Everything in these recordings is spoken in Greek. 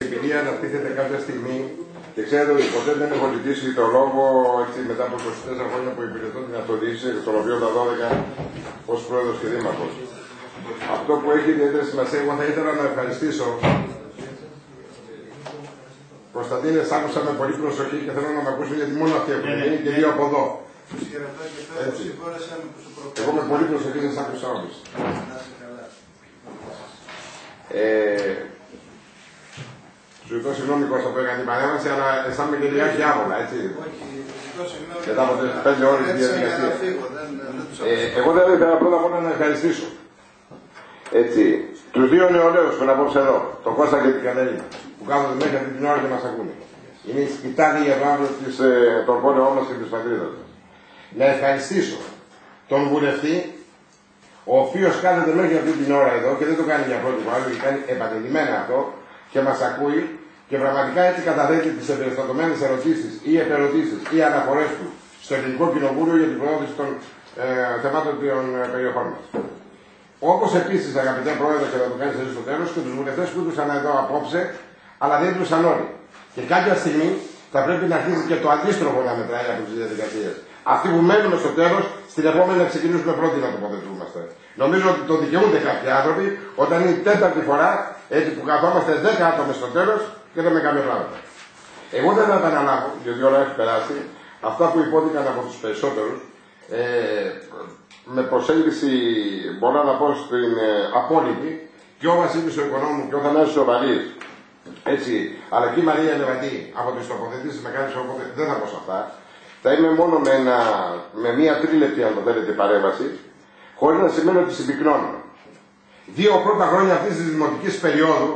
Εμπειρία να τίθεται κάποια στιγμή και ξέρετε ότι ποτέ δεν έχω ζητήσει το λόγο έτσι, μετά από 24 χρόνια που υπηρετώ την αυτοδιοίκηση, τον οποίο τα 12 ως πρόεδρος και δήμαρχος. Αυτό που έχει ιδιαίτερη σημασία, εγώ θα ήθελα να ευχαριστήσω. Κωνσταντίνε, σ' άκουσα με πολύ προσοχή και θέλω να με ακούσουν γιατί μόνο αυτοί έχουν γίνει και δύο από εδώ. Έτσι. Εγώ με πολύ προσοχή σας άκουσα όλους. Σου ζητώ συγγνώμη Κώστα που έκανε την παρέμβαση, αλλά αισθάνομαι και λιγάκι άβολα, έτσι. Μετά από 5 ώρες τη διαδικασία. Εγώ δεν ήθελα πρώτα απ' όλα να ευχαριστήσω. Έτσι, τους δύο νεολαίους που είναι απόψε εδώ, τον Κώστα και την Κατερίνα, που κάθονται μέχρι αυτή την ώρα και μας ακούνε. Είναι η σκητάλη για το αύριο των πόλεων μας και της πατρίδας μας. Να ευχαριστήσω τον βουλευτή, ο οποίος κάθεται μέχρι αυτή την ώρα εδώ και δεν το κάνει για πρώτη φορά, γιατί κάνει επανειλημμένα αυτό και μας ακούει και πραγματικά έτσι καταθέτει τις εμπεριστατωμένες ερωτήσεις ή επερωτήσεις ή αναφορές του στο Ελληνικό Κοινοβούλιο για την προώθηση των θεμάτων των περιοχών μας. Όπως επίσης, αγαπητέ Πρόεδρε, και θα το κάνεις εσύ στο τέλος, και τους βουλευτές που ήρθαν εδώ απόψε, αλλά δεν ήρθαν όλοι. Και κάποια στιγμή θα πρέπει να αρχίσει και το αντίστροφο να μετράει από τις διαδικασίες. Αυτοί που μένουμε στο τέλος, στην επόμενη να ξεκινήσουμε πρώτοι να τοποθετούμαστε. Νομίζω ότι το δικαιούνται κάποιοι άνθρωποι όταν είναι η τέταρτη φορά έτσι που καθόμαστε 10 άτομα στο τέλος και δεν με κάνουμε πράγματα. Εγώ δεν θα επαναλάβω, γιατί η ώρα έχει περάσει, αυτά που υπόθηκαν από τους περισσότερους. Με προσέγγιση, μπορώ να πω στην απόλυτη, και ο Βασίλης ο Οικονόμου και ο Θανάσης ο Βαλής, έτσι, αλλά και η Μαρία Λεβαντή από τις τοποθετήσεις με κάνεις, οπότε δεν θα πω σε αυτά. Θα είμαι μόνο με μία τρίλεπτη, αν το θέλετε, παρέμβαση, χωρίς να σημαίνει ότι συμπυκνώνω. 2 πρώτα χρόνια αυτής της δημοτικής περίοδου,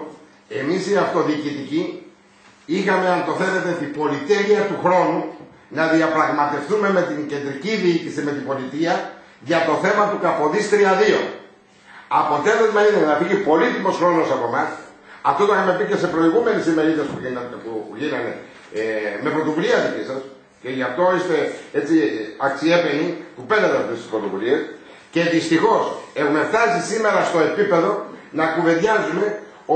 εμείς οι αυτοδιοικητικοί είχαμε, αν το θέλετε, την πολυτέλεια του χρόνου να διαπραγματευτούμε με την κεντρική διοίκηση, με την πολιτεία, για το θέμα του Καποδίστρια 2. Αποτέλεσμα είναι να φύγει πολύτιμος χρόνος από εμάς. Αυτό το είχαμε πει και σε προηγούμενες ημερίδες που γίνανε με πρωτοβουλία δική σας. Και γι' αυτό είστε έτσι αξιέπαινοι που παίρνετε αυτές τις πρωτοβουλίες. Και δυστυχώς έχουμε φτάσει σήμερα στο επίπεδο να κουβεντιάζουμε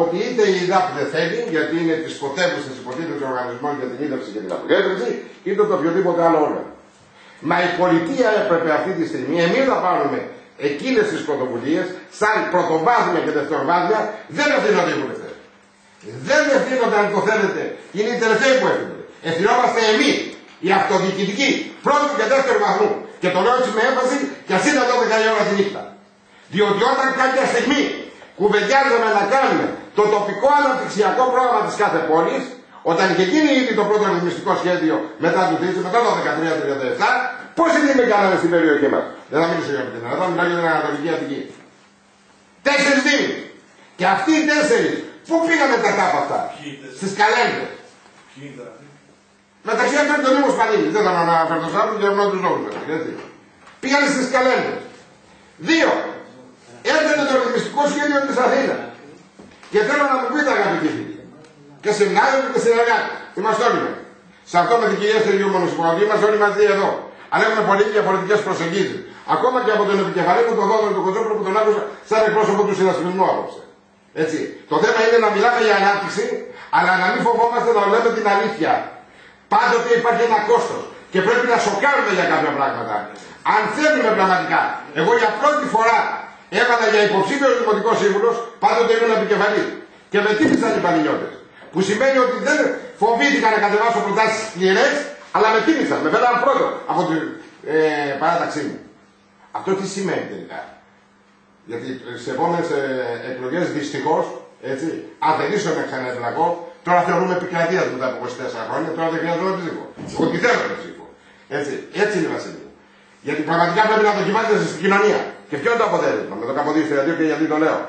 ότι είτε η ΕΔΑΠ δεν θέλει, γιατί είναι της πρωτεύουσας υποτίθεται οργανισμών για την ίδρυψη και την αποκέντρωση, είτε το οποιοδήποτε άλλο όργανο. Μα η πολιτεία έπρεπε αυτή τη στιγμή εμείς να πάρουμε εκείνες τις πρωτοβουλίες, σαν πρωτοβάθμια και δευτεροβάθμια, δεν ευθύνονται οι βουλευτές. Δεν ευθύνονται, αν το θέλετε, είναι οι τελευταίοι που ευθύνονται. Ευθυνόμαστε εμείς, οι αυτοδιοικητικοί, πρώτου και δεύτερου βαθμού. Και το λέω έτσι με έμφαση, κι ας είναι 12 η ώρα τη νύχτα. Διότι όταν κάποια στιγμή κουβεντιάζαμε να κάνουμε το τοπικό αναπτυξιακό πρόγραμμα της κάθε πόλης, όταν είχε γίνει ήδη το πρώτο ρυθμιστικό σχέδιο μετά το 13-37, πόσοι δήμοι κάναμε στην περιοχή μας. Δεν θα μιλήσω για την Ελλάδα, θα μιλάω για την Ανατολική Αττική. 4 δήμοι. Και αυτοί οι 4, πού πήγαμε κατά από αυτά. Στις καλένδες. Μεταξύ αυτών και ο Δήμος Πανήλης. Δεν θα αναφέρω τους άλλους για τους λόγους. Πήγανε στις καλένδες. 2. Έρχεται το ρυθμιστικό σχέδιο της Αθήνας. Και θέλω να μου πείτε, αγαπητοί φίλοι, και συνάδελφοι και συνεργάτες, είμαστε όλοι μας. Σε αυτό με την κυρία Στεργίου-Μονοσυπουργή είμαστε όλοι μαζί εδώ. Αλλά έχουμε πολύ διαφορετικές προσεγγίσεις. Ακόμα και από τον επικεφαλή μου, τον Δόδωρο του Κοντζόπουλο, που τον άκουσα σαν εκπρόσωπο του συνασπισμού απόψε. Έτσι. Το θέμα είναι να μιλάμε για ανάπτυξη, αλλά να μην φοβόμαστε να λέμε την αλήθεια. Πάντοτε υπάρχει ένα κόστος και πρέπει να σοκάρουμε για κάποια πράγματα. Αν θέλουμε πραγματικά, εγώ για πρώτη φορά έβαλα για υποψήφιο δημοτικό σύμβουλο, πάντοτε ήμουν επικεφαλής. Και με τίμησαν οι πανηλιώτες. Που σημαίνει ότι δεν φοβήθηκα να κατεβάσω προτάσεις σκληρές, αλλά με τίμησαν. Με φέραν πρώτο από την παράταξή μου. Αυτό τι σημαίνει τελικά. Γιατί στις επόμενες εκλογές δυστυχώς, έτσι, αν δεν ίσω να ξαναεκλαγώ, τώρα θεωρούμε επικρατεία μετά από 24 χρόνια, τώρα δεν χρειάζομαι ψήφο. Εγώ τι θέλω να ψήφο. Έτσι είναι Βασίλη. Γιατί πραγματικά πρέπει να δοκιμάζεται στην κοινωνία. Και ποιο είναι το αποτέλεσμα με το Καποδίστρια 2 και γιατί το λέω.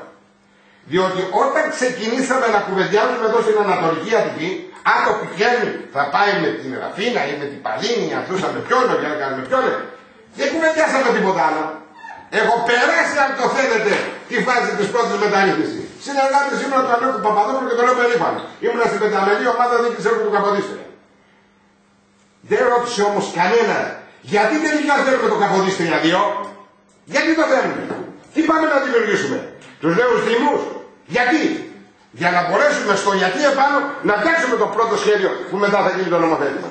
Διότι όταν ξεκινήσαμε να κουβεντιάζουμε εδώ στην Ανατολική Αττική, αν το πηγαίνει θα πάει με την Ραφίνα ή με την Παλίνη, αν θούσαμε ποιον, για να κάνουμε ποιον, δεν κουβεντιάσαμε τίποτα άλλο. Έχω περάσει, αν το θέλετε, τη φάση της πρώτης μεταρρύθμισης. Συνεργάτης ήμουν του Αλέκου Παπαδόπουλου και το λέω περήφανα. Ήμουν στην πενταμελή ομάδα δίκης έργου του Καποδίστρια. Δεν ρώτησε όμως κανένα γιατί τελικά θέλουμε το Καποδίστρια 2. Γιατί το θέλουμε. Τι πάμε να δημιουργήσουμε. Τους νέους δήμους. Γιατί. Για να μπορέσουμε στο γιατί επάνω να φτιάξουμε το πρώτο σχέδιο που μετά θα γίνει το νομοθέτημα.